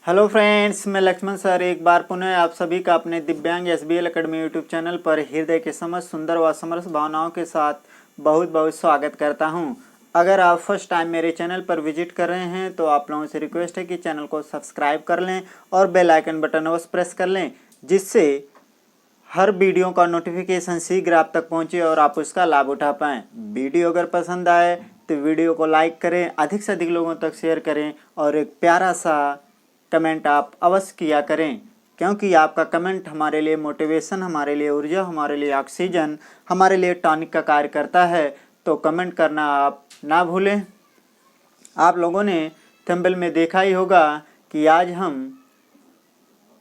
Hello friends, मैं Lakshman sir एक बार पुनः आप सभी का अपने दिव्यांग एसबीएल एकेडमी यूट्यूब चैनल पर हृदय के समझ सुंदर व समरस भावनाओं के साथ बहुत बहुत स्वागत करता हूं। अगर आप फर्स्ट टाइम मेरे चैनल पर विजिट कर रहे हैं तो आप लोगों से रिक्वेस्ट है कि चैनल को सब्सक्राइब कर लें और बेल आइकन बटन अवश्य प्रेस कर लें, जिससे हर वीडियो का नोटिफिकेशन शीघ्र आप तक पहुँचे और आप उसका लाभ उठा पाएँ। वीडियो अगर पसंद आए तो वीडियो को लाइक करें, अधिक से अधिक लोगों तक शेयर करें और एक प्यारा सा कमेंट आप अवश्य किया करें, क्योंकि आपका कमेंट हमारे लिए मोटिवेशन, हमारे लिए ऊर्जा, हमारे लिए ऑक्सीजन, हमारे लिए टॉनिक का कार्य करता है। तो कमेंट करना आप ना भूलें। आप लोगों ने थंबनेल में देखा ही होगा कि आज हम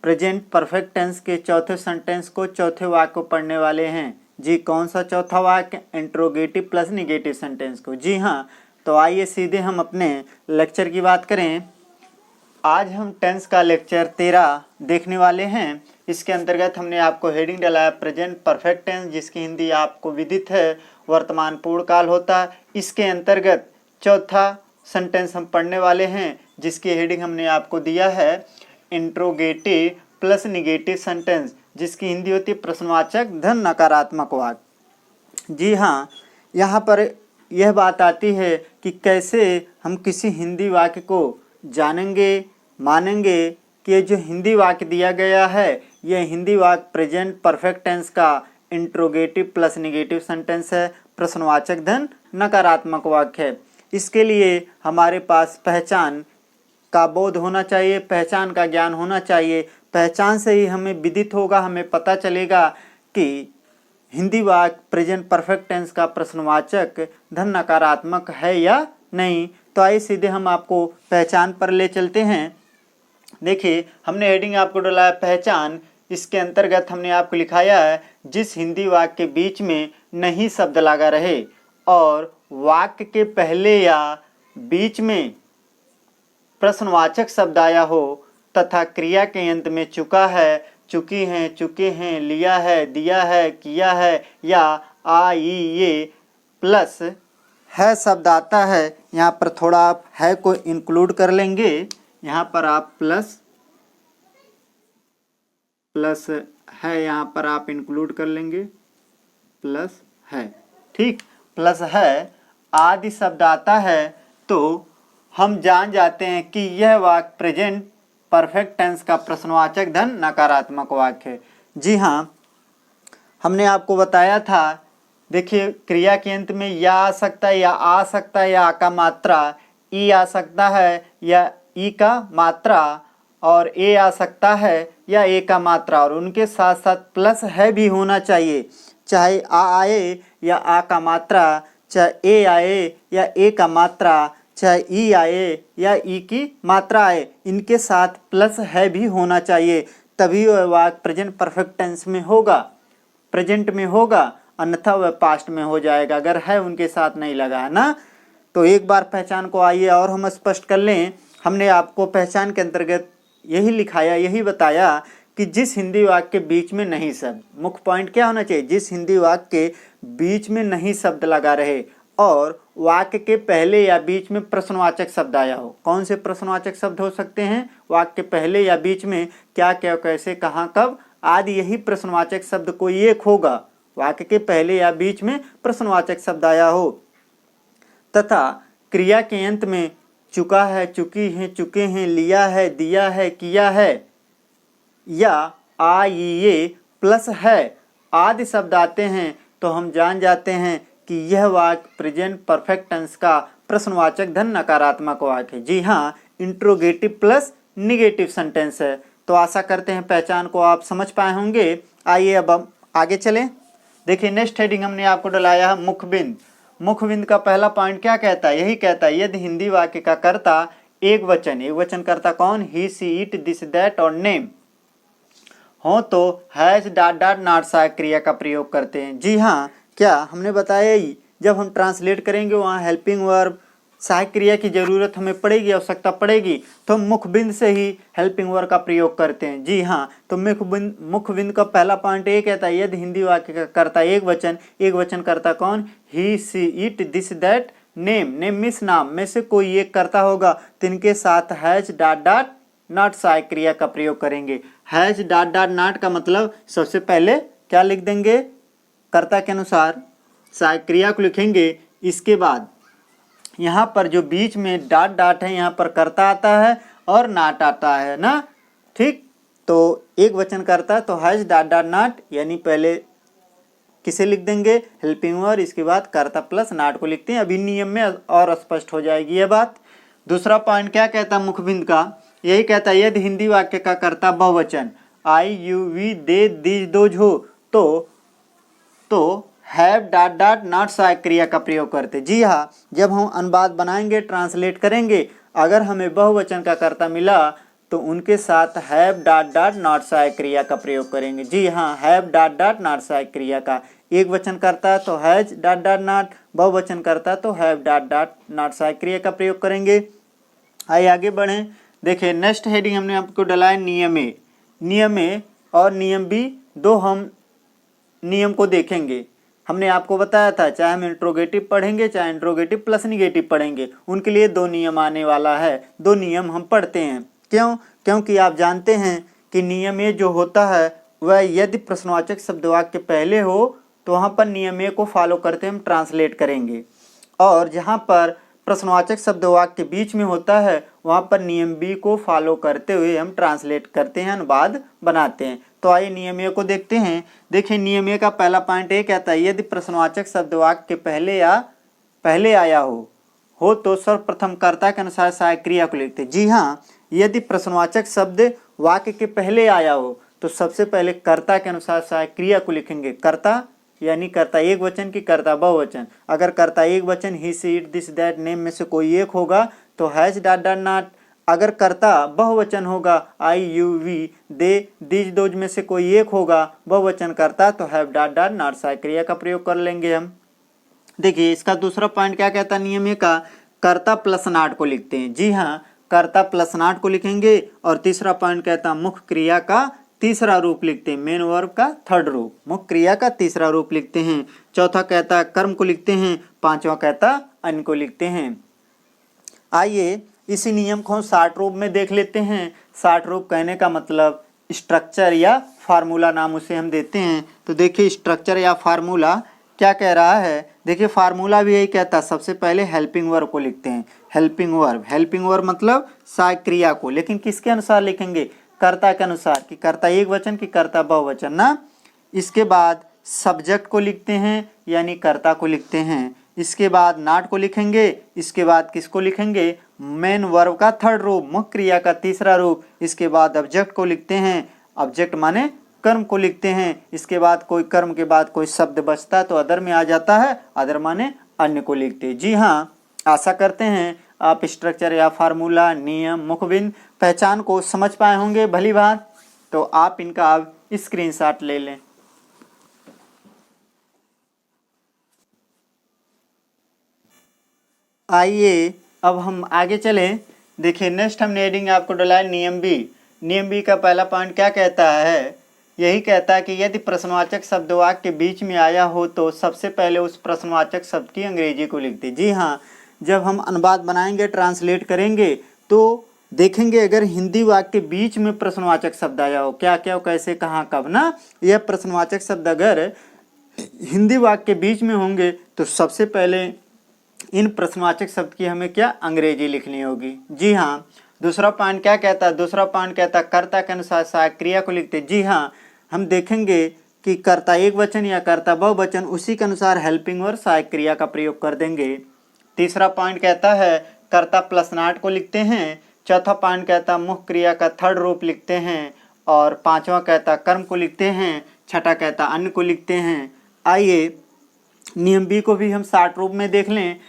प्रेजेंट परफेक्ट टेंस के चौथे सेंटेंस को, चौथे वाक्य को पढ़ने वाले हैं। जी, कौन सा चौथा वाक्य? इंट्रोगेटिव प्लस निगेटिव सेंटेंस को। जी हाँ, तो आइए सीधे हम अपने लेक्चर की बात करें। आज हम टेंस का लेक्चर 13 देखने वाले हैं। इसके अंतर्गत हमने आपको हेडिंग डाला है प्रेजेंट परफेक्ट टेंस, जिसकी हिंदी आपको विदित है वर्तमान पूर्ण काल होता। इसके अंतर्गत चौथा सेंटेंस हम पढ़ने वाले हैं, जिसकी हेडिंग हमने आपको दिया है इंट्रोगेटिव प्लस निगेटिव सेंटेंस, जिसकी हिंदी होती है प्रश्नवाचक धन नकारात्मक वाक्य। जी हाँ, यहाँ पर यह बात आती है कि कैसे हम किसी हिंदी वाक्य को जानेंगे, मानेंगे कि ये जो हिंदी वाक्य दिया गया है, यह हिंदी वाक्य प्रेजेंट परफेक्ट टेंस का इंट्रोगेटिव प्लस निगेटिव सेंटेंस है, प्रश्नवाचक धन नकारात्मक वाक्य है। इसके लिए हमारे पास पहचान का बोध होना चाहिए, पहचान का ज्ञान होना चाहिए। पहचान से ही हमें विदित होगा, हमें पता चलेगा कि हिंदी वाक्य प्रेजेंट परफेक्ट टेंस का प्रश्नवाचक धन नकारात्मक है या नहीं। तो आइए सीधे हम आपको पहचान पर ले चलते हैं। देखिए, हमने हेडिंग आपको डाला है पहचान। इसके अंतर्गत हमने आपको लिखाया है जिस हिंदी वाक्य के बीच में नहीं शब्द लगा रहे और वाक्य के पहले या बीच में प्रश्नवाचक शब्द आया हो तथा क्रिया के अंत में चुका है, चुकी हैं, चुके हैं, लिया है, दिया है, किया है या ये प्लस है शब्द आता है। यहाँ पर थोड़ा आप है को इंक्लूड कर लेंगे। यहाँ पर आप प्लस है, यहाँ पर आप इंक्लूड कर लेंगे, प्लस है, ठीक, प्लस है आदि शब्द आता है तो हम जान जाते हैं कि यह वाक्य प्रेजेंट परफेक्ट टेंस का प्रश्नवाचक धन नकारात्मक वाक्य है। जी हाँ, हमने आपको बताया था, देखिए क्रिया के अंत में या आ सकता है, या आ सकता है, या आ का मात्रा, ई आ सकता है या ई का मात्रा, और ए आ सकता है या ए का मात्रा, और उनके साथ साथ प्लस है भी होना चाहिए। चाहे आ आए या आ का मात्रा, चाहे ए आए या ए का मात्रा, चाहे ई आए या ई की मात्रा आए, इनके साथ प्लस है भी होना चाहिए, तभी वह वाक्य प्रेजेंट परफेक्ट टेंस में होगा, प्रेजेंट में होगा, अन्यथा वह पास्ट में हो जाएगा अगर है उनके साथ नहीं लगा है ना। तो एक बार पहचान को आइए और हम स्पष्ट कर लें। हमने आपको पहचान के अंतर्गत यही लिखाया, यही बताया कि जिस हिंदी वाक्य के बीच में नहीं शब्द, मुख्य पॉइंट क्या होना चाहिए, जिस हिंदी वाक्य के बीच में नहीं शब्द लगा रहे और वाक्य के पहले या बीच में प्रश्नवाचक शब्द आया हो। कौन से प्रश्नवाचक शब्द हो सकते हैं? वाक्य के पहले या बीच में क्या क्या, कैसे, कहाँ, कब आदि, यही प्रश्नवाचक शब्द कोई एक होगा। वाक्य के पहले या बीच में प्रश्नवाचक शब्द आया हो तथा क्रिया के अंत में चुका है, चुकी हैं, चुके हैं, लिया है, दिया है, किया है या ये प्लस है आदि शब्द आते हैं तो हम जान जाते हैं कि यह वाक्य प्रेजेंट परफेक्ट टेंस का प्रश्नवाचक धन नकारात्मक वाक्य है। जी हाँ, इंट्रोगेटिव प्लस निगेटिव सेंटेंस है। तो आशा करते हैं पहचान को आप समझ पाए होंगे। आइए अब हम आगे चलें। देखिए, नेक्स्ट हेडिंग हमने आपको डलाया है मुखबिंद। मुखबिंद का पहला पॉइंट क्या कहता है? यही कहता है यदि हिंदी वाक्य का कर्ता एक वचन कर्ता कौन? He, she, it, this, that और नेम हो तो हैज डॉट डॉट नॉट सहायक क्रिया का प्रयोग करते हैं। जी हाँ, क्या हमने बताया ही, जब हम ट्रांसलेट करेंगे वहाँ हेल्पिंग वर्ब सहायक क्रिया की जरूरत हमें पड़ेगी, आवश्यकता पड़ेगी, तो हम मुखबिंद से ही हेल्पिंग वर्ब का प्रयोग करते हैं। जी हाँ, तो मुखबिंद का पहला पॉइंट ये कहता है यदि हिंदी वाक्य का कर्ता एक वचन कर्ता कौन? He, she, it, this, that, name means नाम में से कोई एक कर्ता होगा तो इनके साथ हैज डॉट डॉट नॉट सहायक क्रिया का प्रयोग करेंगे। हैज डॉट डॉट नॉट का मतलब सबसे पहले क्या लिख देंगे, कर्ता के अनुसार सहायक क्रिया को लिखेंगे। इसके बाद यहाँ पर जो बीच में डॉट डॉट है यहाँ पर कर्ता आता है और नॉट आता है ना, ठीक। तो एक वचन करता है तो हैज डॉट डॉट नॉट, यानी पहले किसे लिख देंगे, हेल्पिंग वर्ब, इसके बाद कर्ता प्लस नॉट को लिखते हैं। अभी नियम में और स्पष्ट हो जाएगी ये बात। दूसरा पॉइंट क्या कहता है मुखबिंद का, यही कहता है यदि हिंदी वाक्य का कर्ता बहुवचन I you we they this those हो तो हैव डॉट डॉट नॉट सहायक क्रिया का प्रयोग करते। जी हाँ, जब हम अनुवाद बनाएंगे, ट्रांसलेट करेंगे, अगर हमें बहुवचन का कर्ता मिला तो उनके साथ हैव डॉट डॉट नॉट सहायक क्रिया का प्रयोग करेंगे। जी हाँ, हैव डॉट डॉट नॉट सहायक क्रिया का एक वचन करता तो हैज डॉट डॉट नॉट, बहुवचन करता तो हैव डॉट डॉट नॉट सहायक क्रिया का प्रयोग करेंगे। आइए आगे बढ़ें। देखिए नेक्स्ट हेडिंग हमने आपको डाला है नियम ए। नियम ए और नियम बी, दो हम नियम को देखेंगे। हमने आपको बताया था चाहे हम इंट्रोगेटिव पढ़ेंगे चाहे इंट्रोगेटिव प्लस निगेटिव पढ़ेंगे, उनके लिए दो नियम आने वाला है। दो नियम हम पढ़ते हैं, क्यों? क्योंकि आप जानते हैं कि नियम ए जो होता है वह यदि प्रश्नवाचक शब्द वाक्य पहले हो तो वहाँ पर नियम ए को फॉलो करते हम ट्रांसलेट करेंगे, और जहाँ पर प्रश्नवाचक शब्द वाक्य बीच में होता है वहाँ पर नियम बी को फॉलो करते हुए हम ट्रांसलेट करते हैं, अनुवाद बनाते हैं। तो आइए नियम ए को देखते हैं। देखिए नियम ए का पहला पॉइंट ये कहता है यदि प्रश्नवाचक शब्द वाक्य पहले आया हो तो सर्वप्रथम कर्ता के अनुसार सहायक क्रिया को लिखते। जी हाँ, यदि प्रश्नवाचक शब्द वाक्य के पहले आया हो तो सबसे पहले कर्ता के अनुसार सहायक क्रिया को लिखेंगे। कर्ता यानी कर्ता एक वचन की कर्ता बहुवचन। अगर कर्ता एक वचन he she it this that name में से कोई एक होगा तो हैज डॉट डॉट नॉट। अगर कर्ता बहुवचन होगा I you we they this those में से कोई एक होगा बहुवचन करता तो हैव डॉट डॉट नॉट सहायक क्रिया का प्रयोग कर लेंगे हम। देखिए इसका दूसरा पॉइंट क्या कहता है नियम ए का, कर्ता प्लस नॉट को लिखते हैं। जी हाँ, कर्ता प्लस नॉट को लिखेंगे। और तीसरा पॉइंट कहता है मुख्य क्रिया का तीसरा रूप लिखते हैं, मेन वर्ब का थर्ड रूप, मुख्य क्रिया का तीसरा रूप लिखते हैं। चौथा कहता है कर्म को लिखते हैं। पांचवा कहता अन्य को लिखते हैं। आइए इसी नियम को शॉर्ट रूप में देख लेते हैं। शॉर्ट रूप कहने का मतलब स्ट्रक्चर या फार्मूला नाम उसे हम देते हैं। तो देखिए स्ट्रक्चर या फार्मूला क्या कह रहा है। देखिए फार्मूला भी यही कहता है, सबसे पहले हेल्पिंग वर्ब को लिखते हैं। हेल्पिंग वर्ब मतलब सहायक क्रिया को, लेकिन किसके अनुसार लिखेंगे, कर्ता के अनुसार, कि कर्ता एक वचन की कर्ता बहुवचन ना। इसके बाद सब्जेक्ट को लिखते हैं यानी कर्ता को लिखते हैं। इसके बाद नॉट को लिखेंगे। इसके बाद किसको लिखेंगे, मेन वर्ब का थर्ड रूप, मुख्य क्रिया का तीसरा रूप। इसके बाद ऑब्जेक्ट को लिखते हैं, ऑब्जेक्ट माने कर्म को लिखते हैं। इसके बाद कोई कर्म के बाद कोई शब्द बचता है तो अदर में आ जाता है, अदर माने अन्य को लिखते हैं। जी हाँ, आशा करते हैं आप स्ट्रक्चर या फार्मूला, नियम, मुखबिंद, पहचान को समझ पाए होंगे भली बात। तो आप इनका आप स्क्रीनशॉट ले लें। आइए अब हम आगे चलें। देखिए नेक्स्ट हमने हेडिंग आपको डाला है नियम बी। नियम बी का पहला पॉइंट क्या कहता है, यही कहता है कि यदि प्रश्नवाचक शब्द वाक्य के बीच में आया हो तो सबसे पहले उस प्रश्नवाचक शब्द की अंग्रेजी को लिखते। जी हाँ, जब हम अनुवाद बनाएंगे, ट्रांसलेट करेंगे तो देखेंगे अगर हिंदी वाक्य के बीच में प्रश्नवाचक शब्द आया हो, क्या क्या कैसे कहाँ कब ना, यह प्रश्नवाचक शब्द अगर हिंदी वाक्य के बीच में होंगे तो सबसे पहले इन प्रश्नवाचक शब्द की हमें क्या अंग्रेजी लिखनी होगी। जी हाँ, दूसरा पॉइंट क्या कहता है, दूसरा पॉइंट कहता है कर्ता के अनुसार सहायक क्रिया को लिखते। जी हाँ, हम देखेंगे कि कर्ता एक वचन या कर्ता बहुवचन, उसी के अनुसार हेल्पिंग वर्ब सहायक क्रिया का प्रयोग कर देंगे। तीसरा पॉइंट कहता है कर्ता प्लस नॉट को लिखते हैं। चौथा पॉइंट कहता है मुख्य क्रिया का थर्ड रूप लिखते हैं। और पांचवा कहता कर्म को लिखते हैं। छठा कहता अन्य को लिखते हैं। आइए नियम बी को भी हम शॉर्ट रूप में देख लें।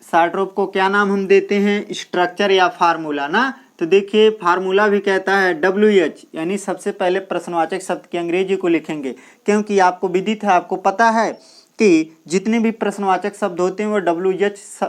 शॉर्ट रूप को क्या नाम हम देते हैं, स्ट्रक्चर या फार्मूला ना। तो देखिए फार्मूला भी कहता है WH, यानी सबसे पहले प्रश्नवाचक शब्द की अंग्रेजी को लिखेंगे, क्योंकि आपको विदित है, आपको पता है कि जितने भी प्रश्नवाचक शब्द होते हैं वो WH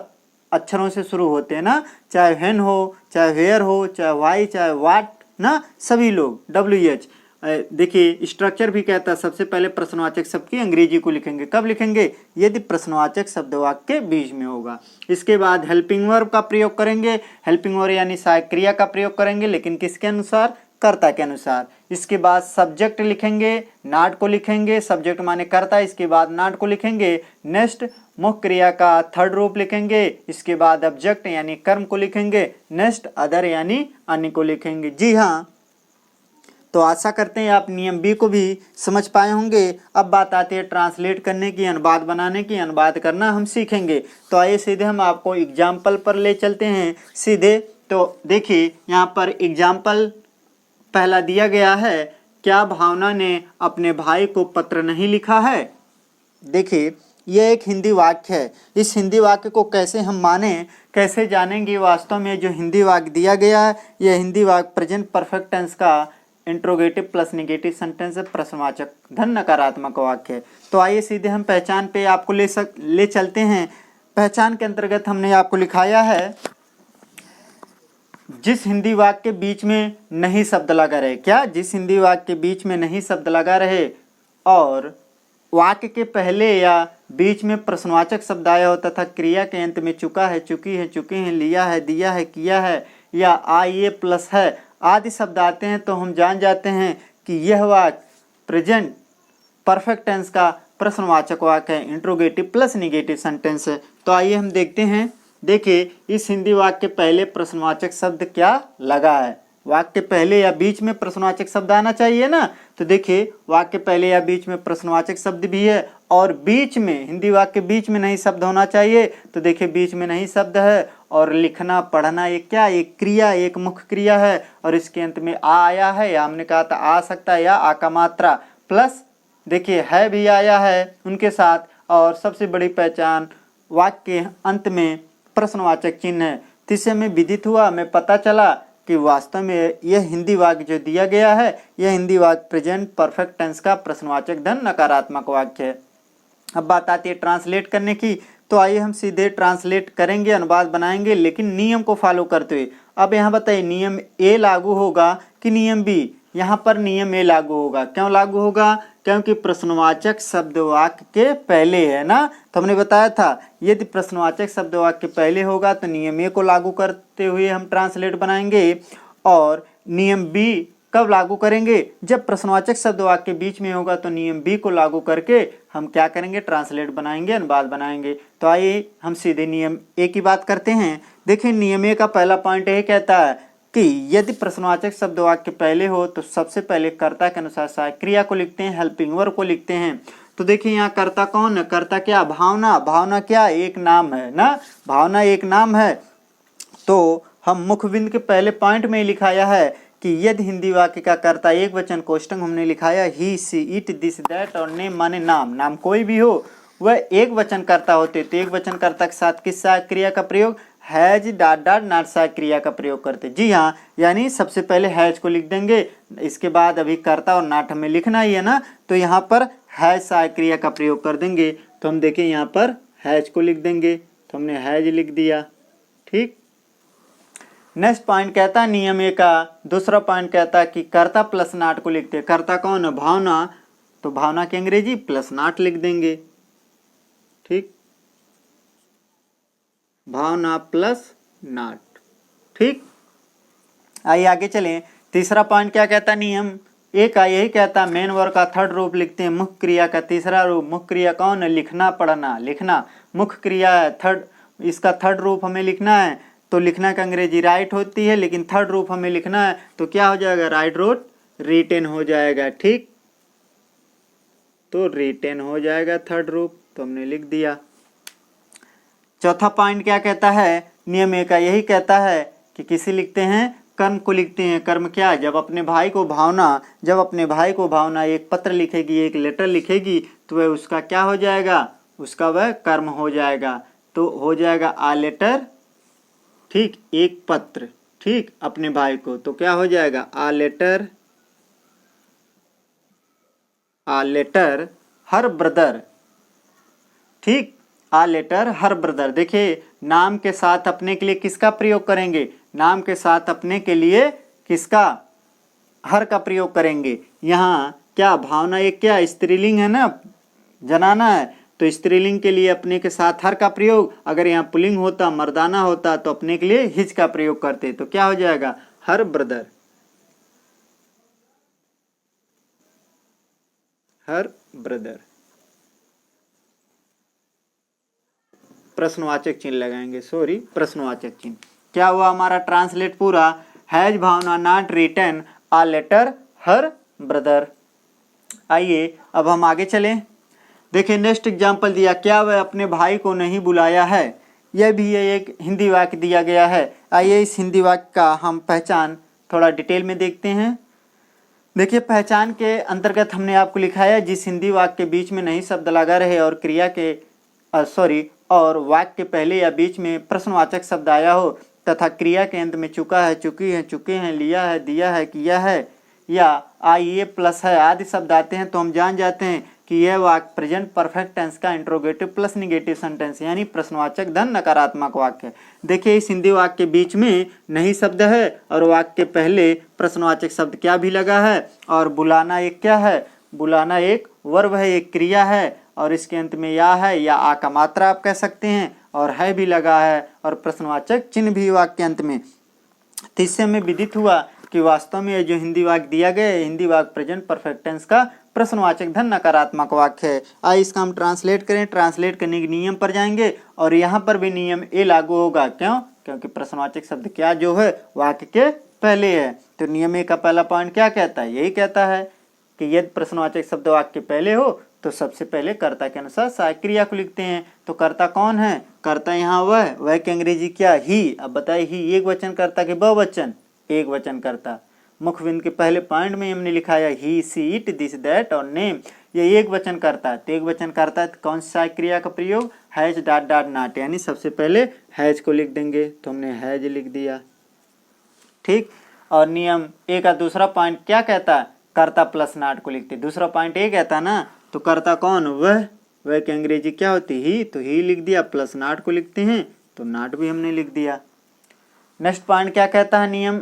अक्षरों से शुरू होते हैं ना, चाहे व्हेन हो, चाहे वेयर हो, चाहे वाई, चाहे वाट ना, सभी लोग WH। देखिए स्ट्रक्चर भी कहता है सबसे पहले प्रश्नवाचक शब्द की अंग्रेजी को लिखेंगे। कब लिखेंगे? यदि प्रश्नवाचक शब्द वाक्य के बीच में होगा। इसके बाद हेल्पिंग वर्ब का प्रयोग करेंगे। हेल्पिंग वर्ब यानी सहायक क्रिया का प्रयोग करेंगे, लेकिन किसके अनुसार? कर्ता के अनुसार। इसके बाद सब्जेक्ट लिखेंगे, नॉट को लिखेंगे, सब्जेक्ट माने कर्ता, इसके बाद नॉट को लिखेंगे। नेक्स्ट मुख्य क्रिया का थर्ड रूप लिखेंगे। इसके बाद ऑब्जेक्ट यानी कर्म को लिखेंगे। नेक्स्ट अदर यानी अन्य को लिखेंगे। जी हाँ, तो आशा करते हैं आप नियम बी को भी समझ पाए होंगे। अब बात आती है ट्रांसलेट करने की, अनुवाद बनाने की। अनुवाद करना हम सीखेंगे, तो आइए सीधे हम आपको एग्जाम्पल पर ले चलते हैं सीधे। तो देखिए यहाँ पर एग्जाम्पल पहला दिया गया है, क्या भावना ने अपने भाई को पत्र नहीं लिखा है? देखिए यह एक हिंदी वाक्य है। इस हिंदी वाक्य को कैसे हम माने, कैसे जानेंगे? वास्तव में जो हिंदी वाक्य दिया गया है, यह हिंदी वाक्य प्रेजेंट परफेक्ट टेंस का इंट्रोगेटिव प्लस नेगेटिव सेंटेंस है, प्रश्नवाचक धन नकारात्मक वाक्य है। तो आइए सीधे हम पहचान पे आपको ले चलते हैं। पहचान के अंतर्गत हमने आपको लिखाया है, जिस हिंदी वाक्य के बीच में नहीं शब्द लगा रहे। क्या? जिस हिंदी वाक्य के बीच में नहीं शब्द लगा रहे और वाक्य के पहले या बीच में प्रश्नवाचक शब्द आया हो तथा क्रिया के अंत में चुका है, चुकी है, चुके हैं, लिया है, दिया है, किया है या आइए प्लस है आदि शब्द आते हैं, तो हम जान जाते हैं कि यह वाक्य प्रेजेंट परफेक्ट टेंस का प्रश्नवाचक वाक्य है, इंट्रोगेटिव प्लस नेगेटिव सेंटेंस है। तो आइए हम देखते हैं। देखिए इस हिंदी वाक्य के पहले प्रश्नवाचक शब्द क्या लगा है? वाक्य के पहले या बीच में प्रश्नवाचक शब्द आना चाहिए ना। तो देखिए वाक्य के पहले या बीच में प्रश्नवाचक शब्द भी है और बीच में, हिंदी वाक्य के बीच में नहीं शब्द होना चाहिए। तो देखिए बीच में नहीं शब्द है और लिखना पढ़ना ये क्या? एक क्रिया, एक मुख्य क्रिया है और इसके अंत में आ आया है, या हमने कहा था आ सकता है, या आ का मात्रा प्लस देखिए है भी आया है उनके साथ। और सबसे बड़ी पहचान वाक्य के अंत में प्रश्नवाचक चिन्ह है। तो इससे हमें विदित हुआ, हमें पता चला कि वास्तव में यह हिंदी वाक्य जो दिया गया है, यह हिंदी वाक्य प्रेजेंट परफेक्ट टेंस का प्रश्नवाचक धन नकारात्मक वाक्य है। अब बात आती है ट्रांसलेट करने की। तो आइए हम सीधे ट्रांसलेट करेंगे, अनुवाद बनाएंगे, लेकिन नियम को फॉलो करते हुए। अब यहाँ बताइए नियम ए लागू होगा कि नियम बी? यहाँ पर नियम ए लागू होगा। क्यों लागू होगा? क्योंकि प्रश्नवाचक शब्द वाक्य के पहले है ना। तो हमने बताया था यदि प्रश्नवाचक शब्द वाक्य पहले होगा तो नियम ए को लागू करते हुए हम ट्रांसलेट बनाएंगे। और नियम बी कब लागू करेंगे? जब प्रश्नवाचक शब्द वाक्य के बीच में होगा, तो नियम बी को लागू करके हम क्या करेंगे? ट्रांसलेट बनाएंगे, अनुवाद बनाएंगे। तो आइए हम सीधे नियम ए की बात करते हैं। देखिए नियम ए का पहला पॉइंट यह कहता है कि यदि प्रश्नवाचक शब्द वाक्य पहले हो तो सबसे पहले कर्ता के अनुसार सहायक क्रिया को लिखते हैं, हेल्पिंग वर्ब को लिखते हैं। तो देखिए यहाँ कर्ता कौन है? कर्ता क्या? भावना। भावना क्या? एक नाम है ना। भावना एक नाम है। तो हम मुख्य बिंदु के पहले पॉइंट में लिखाया है कि यदि हिंदी वाक्य का कर्ता एक वचन कोष्ठक हमने लिखाया ही, सी, इट, दिस, दैट और नेम माने नाम, नाम कोई भी हो वह एक वचन कर्ता होते, तो एक वचन कर्ता के साथ किस सहायक क्रिया का प्रयोग? हैज डॉट डॉट नॉट सहायक क्रिया का प्रयोग करते। जी हाँ, यानी सबसे पहले हैज को लिख देंगे, इसके बाद अभी कर्ता और नॉट हमें लिखना ही है ना, तो यहाँ पर हैज सहायक क्रिया का प्रयोग कर देंगे। तो हम देखें यहाँ पर हैज को लिख देंगे, तो हमने हैज लिख दिया। ठीक। नेक्स्ट पॉइंट कहता है नियम ए का दूसरा पॉइंट कहता है कि कर्ता प्लस नॉट को लिखते हैं। कर्ता कौन है? भावना। तो भावना की अंग्रेजी प्लस नॉट लिख देंगे। ठीक, भावना प्लस नॉट। ठीक, आइए आगे चलें। तीसरा पॉइंट क्या कहता है? नियम ए का यही कहता है मेन वर्ब का थर्ड रूप लिखते हैं, मुख्य क्रिया का तीसरा रूप। मुख्य क्रिया कौन है? लिखना पढ़ना। लिखना मुख्य क्रिया है, थर्ड, इसका थर्ड रूप हमें लिखना है। तो लिखना का अंग्रेजी राइट होती है, लेकिन थर्ड रूप हमें लिखना है तो क्या हो जाएगा? राइट रोट रिटेन हो जाएगा। ठीक, तो रिटेन हो जाएगा थर्ड रूप, तो हमने लिख दिया। चौथा पॉइंट क्या कहता है? नियम ए का यही कहता है कि किसी लिखते हैं, कर्म को लिखते हैं। कर्म क्या? जब अपने भाई को भावना एक पत्र लिखेगी, एक लेटर लिखेगी, तो वह उसका क्या हो जाएगा? उसका वह कर्म हो जाएगा। तो हो जाएगा आ लेटर। ठीक, एक पत्र, ठीक, अपने भाई को, तो क्या हो जाएगा? A letter her brother. ठीक, आ लेटर हर ब्रदर। देखिए नाम के साथ अपने के लिए किसका प्रयोग करेंगे? नाम के साथ अपने के लिए किसका? हर का प्रयोग करेंगे। यहाँ क्या भावना एक क्या स्त्रीलिंग है ना, जनाना है, तो स्त्रीलिंग के लिए अपने के साथ हर का प्रयोग, अगर यहाँ पुल्लिंग होता मर्दाना होता तो अपने के लिए हिज का प्रयोग करते, तो क्या हो जाएगा हर ब्रदर, हर ब्रदर। प्रश्नवाचक चिन्ह लगाएंगे, सॉरी प्रश्नवाचक चिन्ह। क्या हुआ हमारा ट्रांसलेट पूरा, has Bhavna not written a letter her brother. आइए अब हम आगे चलें। देखिए नेक्स्ट एग्जाम्पल दिया, क्या वह अपने भाई को नहीं बुलाया है। यह भी एक हिंदी वाक्य दिया गया है। आइए इस हिंदी वाक्य का हम पहचान थोड़ा डिटेल में देखते हैं। देखिए पहचान के अंतर्गत हमने आपको लिखा है, जिस हिंदी वाक्य के बीच में नहीं शब्द लगा रहे और क्रिया के और वाक्य के पहले या बीच में प्रश्नवाचक शब्द आया हो तथा क्रिया के अंत में चुका है, चुकी है, चुके हैं, लिया है, दिया है, किया है या आइए प्लस है आदि शब्द आते हैं, तो हम जान जाते हैं कि यह वाक्य प्रेजेंट परफेक्ट टेंस का इंट्रोगेटिव प्लस निगेटिव सेंटेंस यानी प्रश्नवाचक धन नकारात्मक वाक्य है। देखिए इस हिंदी वाक्य के बीच में नहीं शब्द है और वाक्य के पहले प्रश्नवाचक शब्द क्या भी लगा है, और बुलाना एक क्या है, बुलाना एक वर्ब है, एक क्रिया है, और इसके अंत में या है या आ का मात्रा आप कह सकते हैं, और है भी लगा है, और प्रश्नवाचक चिन्ह भी वाक्य के अंत में। तो इससे हमें विदित हुआ कि वास्तव में जो हिंदी वाक्य दिया गया है, हिंदी वाक्य प्रेजेंट परफेक्ट टेंस का प्रश्नवाचक धन नकारात्मक वाक्य है। आइए इसका हम ट्रांसलेट करें। ट्रांसलेट करने के नियम पर जाएंगे और यहाँ पर भी नियम ए लागू होगा। क्यों? क्योंकि प्रश्नवाचक शब्द क्या जो है वाक्य के पहले है। तो नियम ए का पहला पॉइंट क्या कहता है? यही कहता है कि यदि प्रश्नवाचक शब्द वाक्य के पहले हो तो सबसे पहले कर्ता के अनुसार सहायक क्रिया को लिखते हैं। तो कर्ता कौन है? कर्ता यहाँ वह के अंग्रेजी क्या? ही। अब बताइए ही एक वचन कर्ता के बहुवचन? एक वचन कर्ता। मुखबिंद के पहले पॉइंट में हमने लिखा है ही, सी, इट, दिस, दैट और नेम, ये एक वचन करता है। तो एक वचन करता है तो कौन सी सहायक क्रिया का प्रयोग? हैज डॉट डॉट नॉट, यानी सबसे पहले हैज को लिख देंगे। तो हमने हैज लिख दिया, ठीक। और नियम ए का दूसरा पॉइंट क्या कहता है? कर्ता प्लस नॉट को लिखते। दूसरा पॉइंट ए कहता ना, तो कर्ता कौन? वह के अंग्रेजी क्या होती? ही, तो ही लिख दिया, प्लस नॉट को लिखते हैं तो नॉट भी हमने लिख दिया। नेक्स्ट पॉइंट क्या कहता है? नियम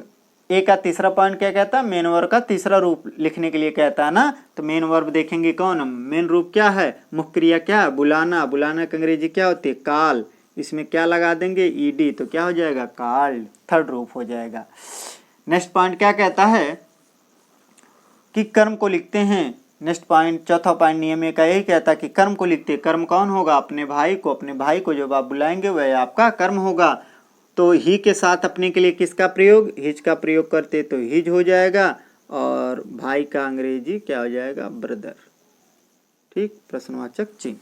ए का तीसरा पॉइंट क्या कहता है? मेन वर्ब का तीसरा रूप लिखने के लिए कहता है ना। तो मेन वर्ब देखेंगे कौन? मेन रूप क्या है? मुख्य क्रिया क्या? बुलाना। बुलाना की अंग्रेजी क्या होती है? कॉल। इसमें क्या लगा देंगे? ईडी, तो क्या हो जाएगा? कॉल्ड, थर्ड रूप हो जाएगा। नेक्स्ट पॉइंट क्या कहता है? कि कर्म को लिखते हैं। नेक्स्ट पॉइंट चौथा पॉइंट नियम ए का यही कहता है कि कर्म को लिखते। कर्म कौन होगा? अपने भाई को। अपने भाई को जब आप बुलाएंगे वह आपका कर्म होगा। तो ही के साथ अपने के लिए किसका प्रयोग? हिज का प्रयोग करते तो हिज हो जाएगा, और भाई का अंग्रेजी क्या हो जाएगा? ब्रदर, ठीक। प्रश्नवाचक चिन्ह।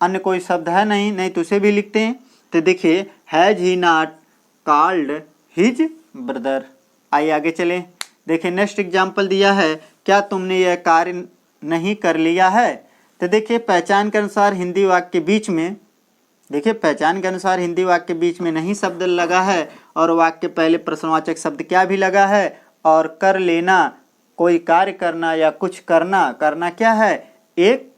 अन्य कोई शब्द है नहीं तो उसे भी लिखते हैं। तो देखिए has he not called his brother. आइए आगे चलें। देखिए नेक्स्ट एग्जाम्पल दिया है, क्या तुमने यह कार्य नहीं कर लिया है? तो देखिए पहचान के अनुसार हिंदी वाक्य के बीच में, देखिए पहचान के अनुसार हिंदी वाक्य के बीच में नहीं शब्द लगा है और वाक्य के पहले प्रश्नवाचक शब्द क्या भी लगा है, और कर लेना, कोई कार्य करना या कुछ करना। करना क्या है? एक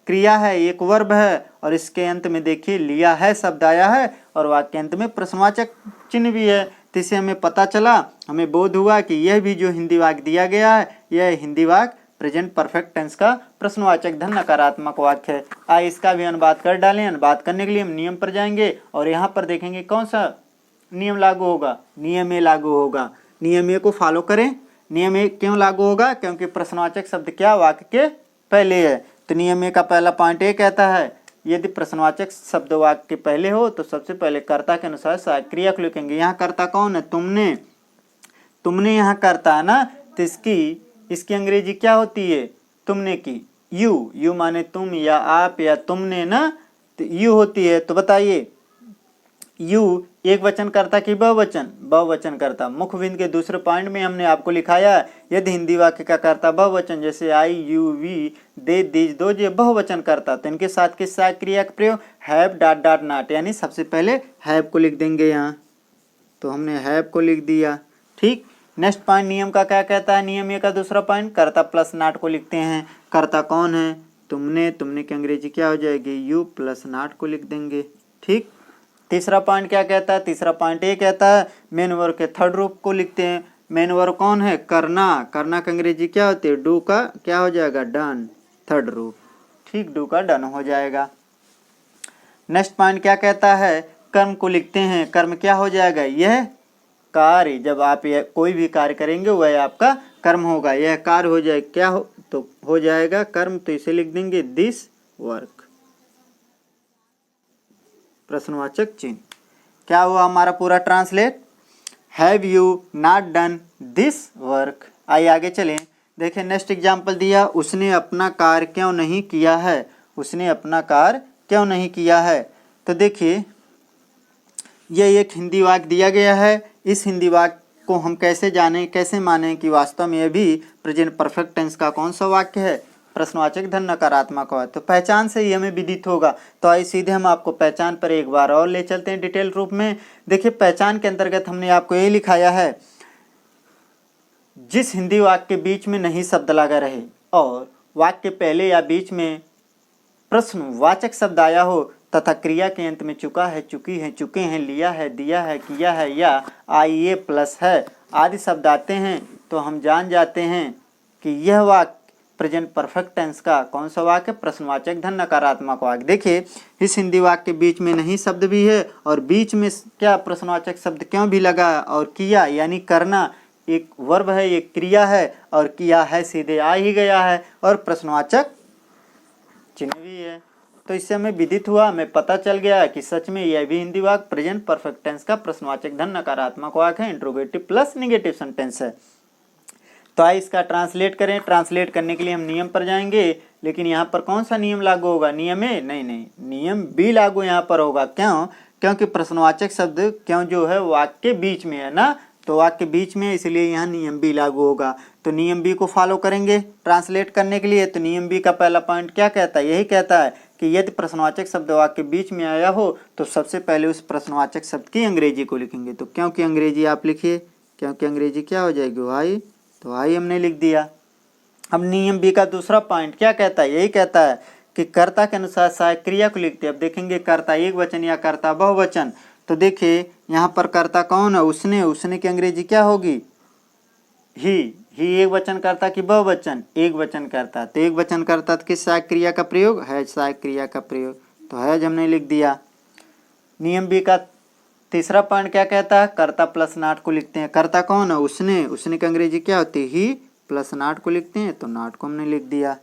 क्रिया है, एक वर्ब है, और इसके अंत में देखिए लिया है शब्द आया है और वाक्य के अंत में प्रश्नवाचक चिन्ह भी है। तो इससे हमें पता चला, हमें बोध हुआ कि यह भी जो हिंदी वाक्य दिया गया है यह हिंदी वाक्य प्रेजेंट परफेक्ट टेंस का प्रश्नवाचक धन नकारात्मक वाक्य है। आइए इसका भी अनुवाद कर डालें। अनुवाद करने के लिए हम नियम पर जाएंगे और यहाँ पर देखेंगे कौन सा नियम लागू होगा? नियम ए लागू होगा। नियम ए को फॉलो करें। नियम ए क्यों लागू होगा? क्योंकि प्रश्नवाचक शब्द क्या वाक्य के पहले है। तो नियम ए का पहला पॉइंट ए कहता है, यदि प्रश्नवाचक शब्द वाक्य के पहले हो तो सबसे पहले कर्ता के अनुसार सहायक क्रिया को लिखेंगे। यहाँ कर्ता कौन है? तुमने। तुमने यहाँ कर्ता है ना, तो इसकी अंग्रेजी क्या होती है? तुमने की। यू माने तुम या आप या तुमने ना, तो यू होती है। तो बताइए यू एक वचन करता कि बहुवचन? बहुवचन करता। मुखबिंद के दूसरे पॉइंट में हमने आपको लिखाया, यदि हिंदी वाक्य का करता बहुवचन, जैसे आई, यू, वी, दे, दिस, दो, ये बहुवचन करता, तो इनके साथ किस सहायक क्रिया का प्रयोग? हैव डॉट डॉट नॉट, यानी सबसे पहले हैव को लिख देंगे यहाँ। तो हमने हैव को लिख दिया, ठीक। नेक्स्ट पॉइंट नियम का क्या कहता है? नियम ए का दूसरा पॉइंट कर्ता प्लस नॉट को लिखते हैं। कर्ता कौन है? तुमने। तुमने की अंग्रेजी क्या हो जाएगी? यू, प्लस नॉट को लिख देंगे, ठीक। तीसरा पॉइंट क्या कहता है? तीसरा पॉइंट ये कहता है मेन वर्ब के थर्ड रूप को लिखते हैं। मेन वर्ब कौन है? करना। करना का अंग्रेजी क्या होती है? डू का क्या हो जाएगा? डन। थर्ड रूप, ठीक, डू का डन हो जाएगा। नेक्स्ट पॉइंट क्या कहता है? कर्म को लिखते हैं, कर्म क्या हो जाएगा? यह कार्य। जब आप यह कोई भी कार्य करेंगे वह आपका कर्म होगा। यह कार्य हो जाए क्या हो? तो हो जाएगा कर्म, तो इसे लिख देंगे दिस वर्क, प्रश्नवाचक चिन्ह। क्या हुआ हमारा पूरा translate? Have you not done this work? आइए आगे चलें। देखिए नेक्स्ट एग्जाम्पल दिया, उसने अपना कार्य क्यों नहीं किया है? उसने अपना कार्य क्यों नहीं किया है? तो देखिए ये एक हिंदी वाक्य दिया गया है। इस हिंदी वाक्य को हम कैसे जाने, कैसे माने कि वास्तव में ये भी प्रेजेंट परफेक्ट टेंस का कौन सा वाक्य है? प्रश्नवाचक धन नकारात्मक है। तो पहचान से ही हमें विदित होगा। तो आइए सीधे हम आपको पहचान पर एक बार और ले चलते हैं डिटेल रूप में। देखिए पहचान के अंतर्गत हमने आपको ये लिखाया है, जिस हिंदी वाक्य के बीच में नहीं शब्द लगा रहे और वाक्य के पहले या बीच में प्रश्नवाचक शब्द आया हो तथा क्रिया के अंत में चुका है, चुकी है, चुके हैं, लिया है, दिया है, किया है या आइए प्लस है आदि शब्द आते हैं, तो हम जान जाते हैं कि यह वाक्य प्रेजेंट परफेक्ट टेंस का कौन सा वाक्य? प्रश्नवाचक धन नकारात्मक वाक्य। देखिए इस हिंदी वाक्य के बीच में नहीं शब्द भी है और बीच में क्या प्रश्नवाचक शब्द क्यों भी लगा, और किया यानी करना एक वर्ब है, एक क्रिया है, और किया है सीधे आ ही गया है, और प्रश्नवाचक चिन्ह भी है। तो इससे हमें विदित हुआ, हमें पता चल गया कि सच में यह भी हिंदी वाक्य प्रेजेंट परफेक्ट टेंस का प्रश्नवाचक धन नकारात्मक वाक्य है, इंट्रोगेटिव प्लस निगेटिव सेंटेंस है। तो आइए इसका ट्रांसलेट करें। ट्रांसलेट करने के लिए हम नियम पर जाएंगे, लेकिन यहाँ पर कौन सा नियम लागू होगा? नियम ए? नहीं, नियम बी लागू यहाँ पर होगा। क्यों? क्योंकि प्रश्नवाचक शब्द क्यों जो है वाक्य के बीच में है ना, तो वाक्य के बीच में, इसलिए यहाँ नियम बी लागू होगा। तो नियम बी को फॉलो करेंगे ट्रांसलेट करने के लिए। तो नियम बी का पहला पॉइंट क्या कहता है? यही कहता है कि यदि प्रश्नवाचक शब्द वाक्य के बीच में आया हो तो सबसे पहले उस प्रश्नवाचक शब्द की अंग्रेजी को लिखेंगे। तो क्योंकि अंग्रेजी आप लिखिए, क्योंकि अंग्रेजी क्या हो जाएगी? वाई। तो वाई हमने लिख दिया। अब नियम बी का दूसरा पॉइंट क्या कहता है? यही कहता है कि कर्ता के अनुसार सहायक क्रिया को लिखते हैं। अब देखेंगे कर्ता एक वचन या कर्ता बहुवचन। तो देखिए यहाँ पर कर्ता कौन है? उसने। उसने की अंग्रेजी क्या होगी? ही एक वचन कर्ता की बहुवचन? एक वचन कर्ता। तो एक वचन कर्ता किस सहायक क्रिया का प्रयोग? हैज सहायक क्रिया का प्रयोग। तो हैज हमने लिख दिया। नियम बी का तीसरा पॉइंट क्या कहता है? कर्ता प्लस नॉट को लिखते हैं। कर्ता कौन है? उसने। उसने की अंग्रेजी क्या होती है? ही प्लस नॉट को लिखते हैं, तो नॉट को हमने लिख दिया।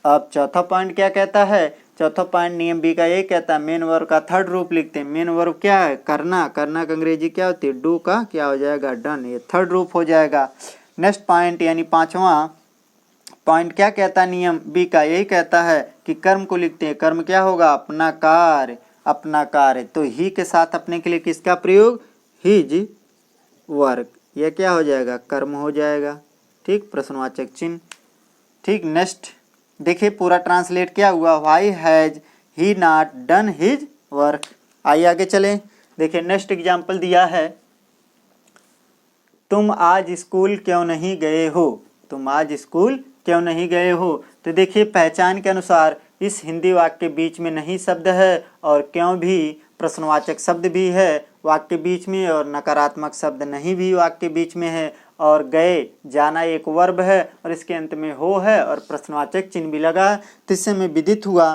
अब चौथा पॉइंट क्या कहता है? चौथा पॉइंट नियम बी का ये कहता है मेन वर्ब का थर्ड रूप लिखते हैं। मेन वर्ब क्या है? करना। करना की अंग्रेजी क्या होती है? डू का क्या हो जाएगा? डन। ये थर्ड रूप हो जाएगा। नेक्स्ट पॉइंट यानी पांचवा पॉइंट क्या कहता है? नियम बी का यही कहता है कि कर्म को लिखते हैं। कर्म क्या होगा? अपना कार्य। अपना कार्य। तो ही के साथ अपने के लिए किसका प्रयोग? His work. यह क्या हो जाएगा? कर्म हो जाएगा। ठीक, प्रश्नवाचक चिन्ह। ठीक, नेक्स्ट देखिए पूरा ट्रांसलेट क्या हुआ? Why has he not done his work? आइए आगे चलें। देखिए नेक्स्ट एग्जाम्पल दिया है, तुम आज स्कूल क्यों नहीं गए हो? तुम आज स्कूल क्यों नहीं गए हो? तो देखिए पहचान के अनुसार इस हिंदी वाक्य के बीच में नहीं शब्द है और क्यों भी प्रश्नवाचक शब्द भी है वाक्य के बीच में, और नकारात्मक शब्द नहीं भी वाक्य के बीच में है, और गए जाना एक वर्ब है और इसके अंत में हो है और प्रश्नवाचक चिन्ह भी लगा। तो इससे हमें विदित हुआ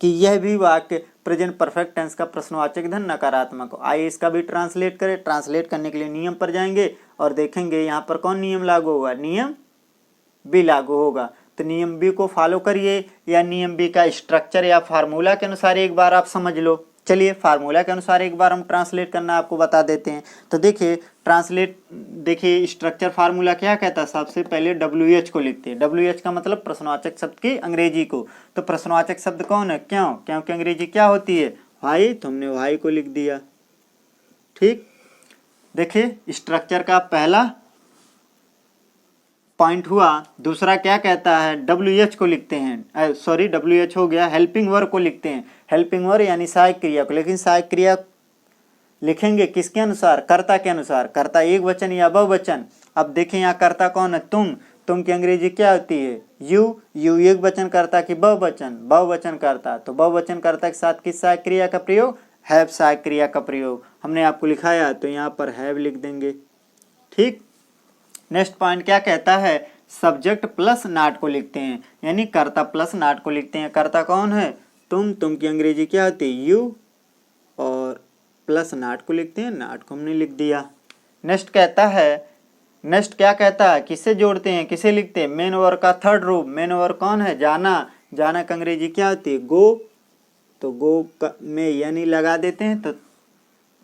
कि यह भी वाक्य प्रेजेंट परफेक्ट टेंस का प्रश्नवाचक धन नकारात्मक हो। आइए इसका भी ट्रांसलेट करें। ट्रांसलेट करने के लिए नियम पर जाएंगे और देखेंगे यहाँ पर कौन नियम लागू होगा? नियम बी लागू होगा। तो नियम बी को फॉलो करिए, या नियम बी का स्ट्रक्चर या फार्मूला के अनुसार एक बार आप समझ लो। चलिए फार्मूला के अनुसार एक बार हम ट्रांसलेट करना आपको बता देते हैं। तो देखिए ट्रांसलेट, देखिए स्ट्रक्चर फार्मूला क्या कहता है? सबसे पहले WH को लिखते हैं। WH का मतलब प्रश्नवाचक शब्द की अंग्रेजी को। तो प्रश्नवाचक शब्द कौन है? क्यों। क्यों की अंग्रेजी क्या होती है? व्हाई। तो हमने व्हाई को लिख दिया। ठीक, देखिए स्ट्रक्चर का पहला पॉइंट हुआ। दूसरा क्या कहता है? WH को लिखते हैं, सॉरी WH हो गया। हेल्पिंग वर्ब को लिखते हैं। हेल्पिंग वर्ब यानी सहायक क्रिया को, लेकिन सहायक क्रिया लिखेंगे किसके अनुसार? कर्ता के अनुसार। कर्ता एक वचन या बहुवचन। अब देखें यहाँ कर्ता कौन है? तुम की अंग्रेजी क्या होती है? यू एक वचन कर्ता की बहुवचन। बहुवचन कर्ता। तो बहुवचन कर्ता के साथ किस सहायक क्रिया का प्रयोग? हैव सहायक क्रिया का प्रयोग हमने आपको लिखाया, तो यहाँ पर हैव लिख देंगे। ठीक, नेक्स्ट पॉइंट क्या कहता है, सब्जेक्ट प्लस नाट को लिखते हैं, यानी कर्ता प्लस नाट को लिखते हैं। कर्ता कौन है, तुम की अंग्रेजी क्या होती है, यू, और प्लस नाट को लिखते हैं, नाट को हमने लिख दिया। नेक्स्ट कहता है, नेक्स्ट क्या कहता है, किसे जोड़ते हैं, किसे लिखते हैं, मेन वर्ब का थर्ड रूप। मेन वर्ब कौन है, जाना। जाना का अंग्रेजी क्या होती है, गो, तो गो में यानी लगा देते हैं तो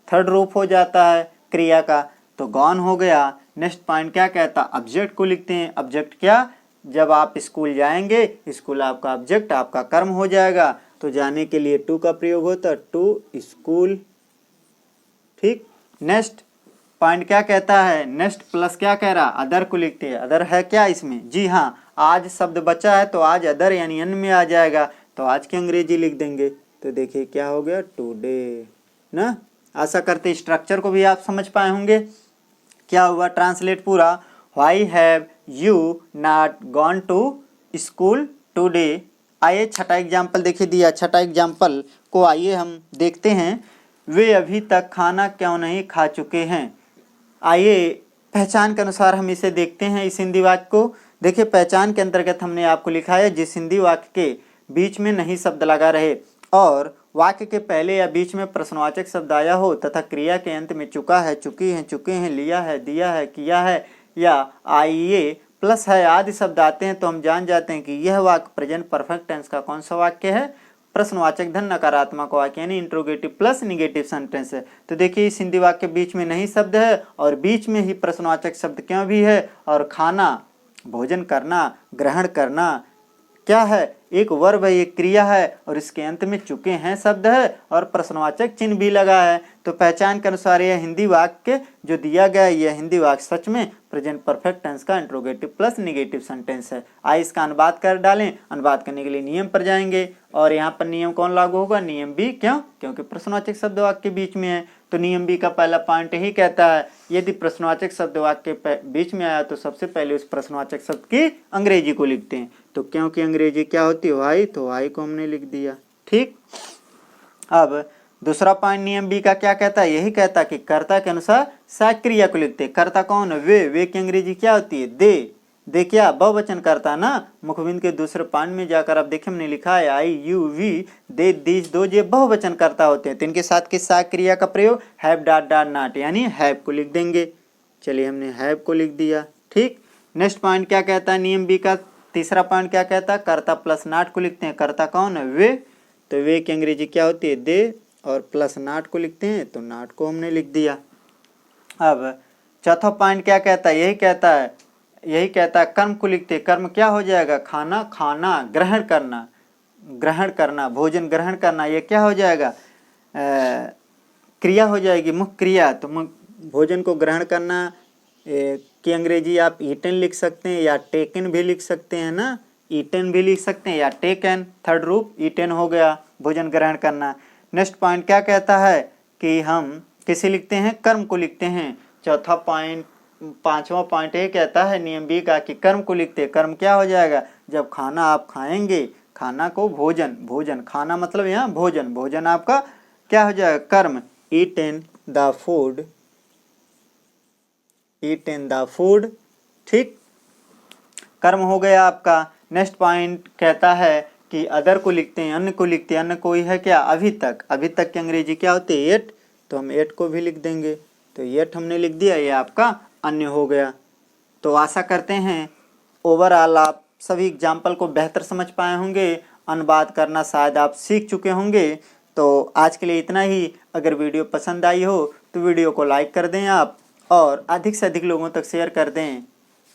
थर्ड रूप हो जाता है क्रिया का, तो गॉन हो गया। नेक्स्ट पॉइंट क्या कहता, ऑब्जेक्ट को लिखते हैं। ऑब्जेक्ट क्या, जब आप स्कूल जाएंगे, स्कूल आपका ऑब्जेक्ट, आपका कर्म हो जाएगा, तो जाने के लिए टू का प्रयोग होता है, टू स्कूल। ठीक। नेक्स्ट पॉइंट क्या कहता है, नेक्स्ट प्लस क्या कह रहा, अदर को लिखते हैं। अदर है क्या इसमें, जी हाँ, आज शब्द बचा है तो आज अदर यानी अन्य में आ जाएगा, तो आज की अंग्रेजी लिख देंगे। तो देखिए क्या हो गया, टुडे ना। आशा करते स्ट्रक्चर को भी आप समझ पाए होंगे। क्या हुआ, ट्रांसलेट पूरा, why have you not gone to school today. आइए छठा एग्जाम्पल देखिए दिया, छठा एग्जाम्पल को आइए हम देखते हैं। वे अभी तक खाना क्यों नहीं खा चुके हैं। आइए पहचान के अनुसार हम इसे देखते हैं, इस हिंदी वाक्य को। देखिए पहचान के अंतर्गत हमने आपको लिखा है, जिस हिंदी वाक्य के बीच में नहीं शब्द लगा रहे और वाक्य के पहले या बीच में प्रश्नवाचक शब्द आया हो तथा क्रिया के अंत में चुका है, चुकी है, चुके हैं, लिया है, दिया है, किया है या आइए प्लस है आदि शब्द आते हैं, तो हम जान जाते हैं कि यह वाक्य प्रेजेंट परफेक्ट टेंस का कौन सा वाक्य है, प्रश्नवाचक धन नकारात्मक वाक्य यानी इंट्रोगेटिव प्लस निगेटिव सेंटेंस है। तो देखिए इस हिंदी वाक्य के बीच में नहीं शब्द है और बीच में ही प्रश्नवाचक शब्द क्यों भी है, और खाना, भोजन करना, ग्रहण करना क्या है, एक वर्ब है, एक क्रिया है और इसके अंत में चुके हैं शब्द है और प्रश्नवाचक चिन्ह भी लगा है। तो पहचान के अनुसार यह हिंदी वाक्य जो दिया गया है, यह हिंदी वाक्य सच में प्रेजेंट परफेक्ट टेंस का इंट्रोगेटिव प्लस निगेटिव सेंटेंस है। आइए इसका अनुवाद कर डालें। अनुवाद करने के लिए नियम पर जाएंगे और यहाँ पर नियम कौन लागू होगा, नियम बी। क्यों, क्योंकि प्रश्नवाचक शब्द वाक्य के बीच में है, तो नियम बी का पहला पॉइंट यही कहता है, यदि प्रश्नवाचक शब्द वाक्य के बीच में आया तो सबसे पहले उस प्रश्नवाचक शब्द की अंग्रेजी को लिखते हैं। तो क्योंकि अंग्रेजी क्या होती है, वाई, तो वाई को हमने लिख दिया। ठीक। अब दूसरा पॉइंट नियम बी का क्या कहता है, यही कहता है कि कर्ता के अनुसार सहायक क्रिया को लिखते हैं। कर्ता कौन है, वे की अंग्रेजी क्या होती है, दे क्या बहुवचन करता ना। मुखबिंद के दूसरे पॉइंट में जाकर आप देखिए हमने लिखा है आई, यू, वी, दे, दिस, दो, ये बहुवचन करता होते हैं, तो इनके साथ किस सहायक क्रिया का प्रयोग, हैव डॉट डॉट नॉट यानी हैव को लिख देंगे। चलिए हमने हैव को लिख दिया। ठीक। नेक्स्ट पॉइंट क्या कहता है, नियम बी का तीसरा पॉइंट क्या कहता है, कर्ता प्लस नाट को लिखते हैं। कर्ता कौन है, वे, तो वे की अंग्रेजी क्या होती है, दे, और प्लस नाट को लिखते हैं, तो नाट को हमने लिख दिया। अब चौथा पॉइंट क्या कहता है, यही कहता है कर्म को लिखते हैं। कर्म क्या हो जाएगा, खाना खाना, ग्रहण करना ग्रहण करना, भोजन ग्रहण करना, ये क्या हो जाएगा, क्रिया हो जाएगी, मुख्य क्रिया। तो भोजन को ग्रहण करना की अंग्रेजी आप ईटन लिख सकते हैं या टेकन भी लिख सकते हैं ना, ईटन भी लिख सकते हैं या टेकन, थर्ड रूप ईटन हो गया, भोजन ग्रहण करना। नेक्स्ट पॉइंट क्या कहता है कि हम किसे लिखते हैं, कर्म को लिखते हैं। चौथा पॉइंट, पांचवा पॉइंट ये कहता है नियम बी का कि कर्म को लिखते हैं। कर्म क्या हो जाएगा, जब खाना आप खाएंगे, खाना को भोजन, भोजन खाना मतलब यहाँ भोजन, भोजन आपका क्या हो जाएगा, Karm, eaten the food, eaten the food. ठीक, कर्म हो गया आपका। नेक्स्ट पॉइंट कहता है कि अदर को लिखते हैं, अन्य को लिखते हैं। अन्य कोई है क्या, अभी तक, अभी तक की अंग्रेजी क्या होती है, एट, तो हम एट को भी लिख देंगे, तो एट हमने लिख दिया, ये आपका अन्य हो गया। तो आशा करते हैं ओवरऑल आप सभी एग्जाम्पल को बेहतर समझ पाए होंगे, अनुवाद करना शायद आप सीख चुके होंगे। तो आज के लिए इतना ही। अगर वीडियो पसंद आई हो तो वीडियो को लाइक कर दें आप और अधिक से अधिक लोगों तक शेयर कर दें।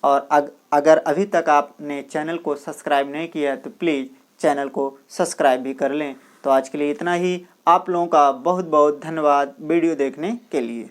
और अगर अभी तक आपने चैनल को सब्सक्राइब नहीं किया है तो प्लीज़ चैनल को सब्सक्राइब भी कर लें। तो आज के लिए इतना ही। आप लोगों का बहुत बहुत धन्यवाद वीडियो देखने के लिए।